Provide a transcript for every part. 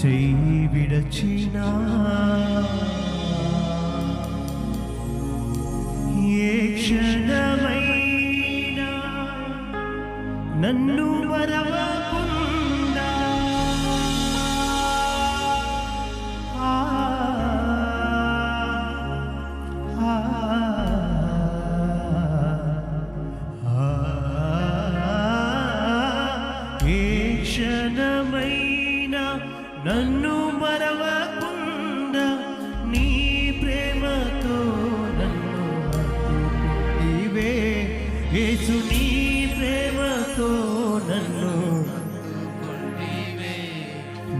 చెయ్యి విడచినా ఏ క్షణమైనా నన్ను మరవకుండా ఏ క్షణమైనా నన్ను మరవకుండా నీ ప్రేమతో నన్ను హత్తుకుంటివే యేసు, నీ ప్రేమతో నన్ను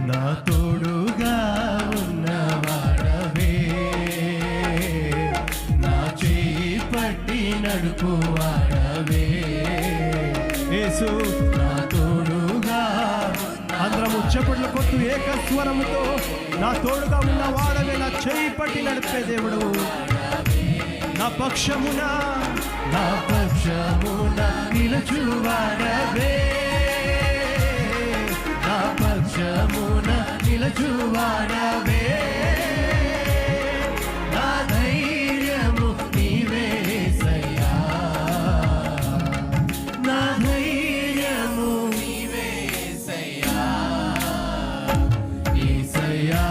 నా తోడుగా ఉన్నవాడవే, నా చేయి పట్టి నడుపువాడవే యేసు, నా తోడుగా. అందరము చప్పట్లు కొట్టు ఏకస్వరముతో, నా తోడుగా ఉన్నవాడవే, నా చేయి పట్టి నడిపే దేవుడు, నా పక్షమున నిలచువాడవే, నా పక్షమున నిలచువాడవే, నా ధైర్యము నీవే యేసయ్యా, నా ధైర్యము నీవే యేసయ్యా, యేసయ్యా,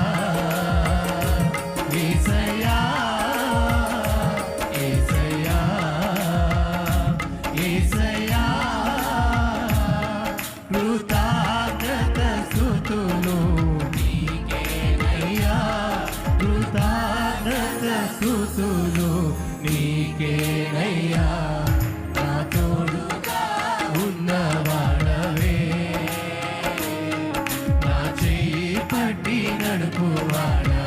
యేసయ్యా, యేసయ్యా, యేసయ్యా, కృతజ్ఞత స్తుతులు నీకేనయ్యా, కృతజ్ఞత స్తుతులు నీకేనయ్యా, నా తోడుగా ఉన్నవాడవే, నా చేయి పట్టి నడుపువాడవే.